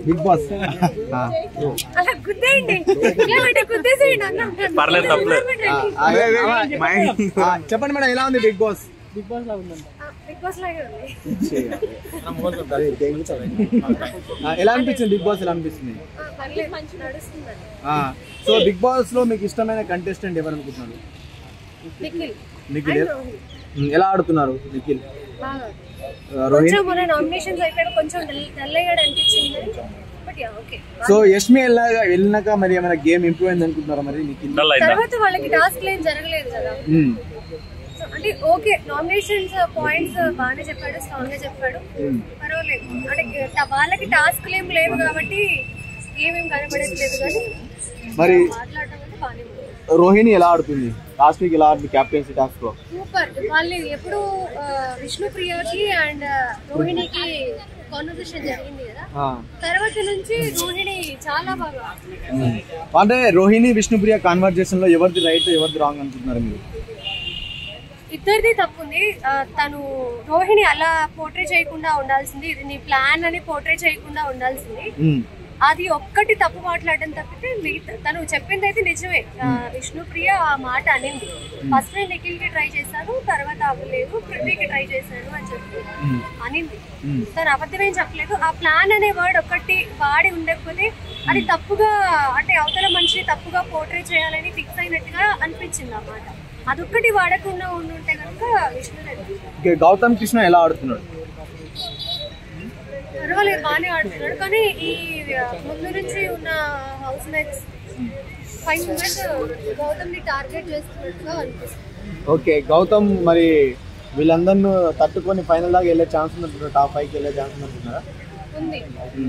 Big boss అలా గుద్దేయండి, గుద్దేసేయండి అన్న. పర్లేదు తప్పలేదు. చెప్పండి మేడం, ఎలా ఉంది బిగ్ బాస్? బిగ్ బాస్ లాగే ఉంది. ఎలా అనిపించింది బిగ్ బాస్? ఎలా అనిపిస్తుంది? సో బిగ్ బాస్ లో మీకు ఇష్టమైన కంటెస్టెంట్ ఎవరు అనుకుంటున్నారు? నిఖిల్. ఎలా ఆడుతున్నారు నిఖిల్? సో యష్మి వెళ్ళినాక మరి ఏమైనా గేమ్ ఇంప్రూవ్ అయింది అనుకుంటున్నారా మరి నిఖిల్? తర్వాత వాళ్ళకి టాస్క్ ఏం జరగలేదు కదా, అంటే ఓకే నామినేషన్స్ పాయింట్స్ బాగానే చెప్పాడు, స్ట్రాంగ్ గా చెప్పాడు, పర్వాలేదు. అంటే వాళ్ళకి టాస్క్ ఏం లేవు కాబట్టి ఏమేం కనపడట్లేదు, కానీ మరి మాట్లాడటం అంటే బాగానే ఉంది. రోహిణి ఎలా ఆడుతుంది? లాస్ట్ వీక్ ఎలా ఆడుతుంది క్యాప్టెన్సీ టాస్క్ లో? సూపర్. వాళ్ళు ఎప్పుడు విష్ణుప్రియకి అండ్ రోహిణికి కాన్వర్సేషన్ జరిగింది కదా, తర్వాత నుంచి రోహిణి చాలా బాగా. అంటే రోహిణి విష్ణుప్రియ కాన్వర్జేషన్ లో ఎవరిది రైట్ ఎవరిది రాంగ్ అనుకుంటున్నారు మీరు? ఇద్దరిది తప్పుంది. తను రోహిణి అలా పోర్ట్రే చేయకుండా ఉండాల్సింది, ఇది నీ ప్లాన్ అని పోర్ట్రే చేయకుండా ఉండాల్సింది. అది ఒక్కటి తప్పు మాట్లాడడం తప్పితే తను చెప్పింది అయితే నిజమే. విష్ణుప్రియ ఆ మాట అనింది, ఫస్ట్ నేను నిఖిల్ కి ట్రై చేశాను, తర్వాత అవ్వలేదు, పృథ్వీకి ట్రై చేశాను అని చెప్పి అనింది. తను అబద్ధమేం చెప్పలేదు. ఆ ప్లాన్ అనే వర్డ్ ఒక్కటి వాడి ఉండకపోతే అది తప్పుగా, అంటే అవతల మనిషిని తప్పుగా పోర్ట్రే చేయాలని ఫిక్స్ అయినట్టుగా అనిపించింది అన్నమాట. అదొక్కటి వాడకుండా ఉండుంటే కనుక విష్ణు. గౌతమ్ కృష్ణ ఎలా ఆడుతున్నాడు? పర్వాలేదు, బాగానే ఆడుతున్నాడు. కానీ ఈ ముందు నుంచి ఉన్న హౌస్ మేట్స్ 5 మెంబర్స్ గౌతమ్ ని టార్గెట్ చేస్తున్నట్టుగా అనిపిస్తుంది. ఓకే, గౌతమ్ మరి వీళ్ళందరినీ తట్టుకొని ఫైనల్ దాకా వెళ్ళే ఛాన్స్ ఉందంటున్నారు, టాప్ 5 కి వెళ్ళే ఛాన్స్ ఉందంటున్నారా? ఉంది.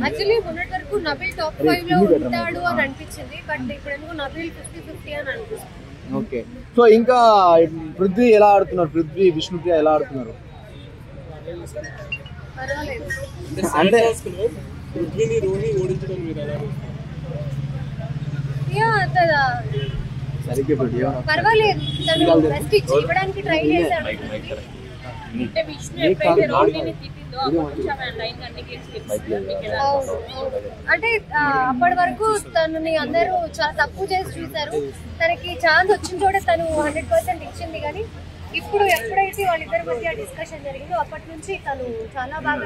యాక్చువల్లీ మొన్నటి వరకు నబీల్ టాప్ 5 లో ఉంటాడు అని అనిపించింది, బట్ ఇప్పుడు ఎందుకు నబీల్ 50-50 అని అనిపిస్తుంది. ఓకే, సో ఇంకా పృథ్వీ ఎలా ఆడుతున్నారు? పృథ్వీ విష్ణుప్రియ ఎలా ఆడుతున్నారు? అంటే పర్వాలేదు, తను బెస్ట్ ఇవ్వడానికి ట్రై చేశాడు. అంటే అప్పటి వరకు తనని అందరూ చాలా తక్కువ చేసి చూశారు. తనకి ఛాన్స్ వచ్చిన చోట తను 100% ఇచ్చింది. కానీ ఇప్పుడు ఎప్పుడైతే వాళ్ళిద్దరి మధ్య డిస్కషన్ జరిగిందో అప్పటి నుంచి తను చాలా బాగా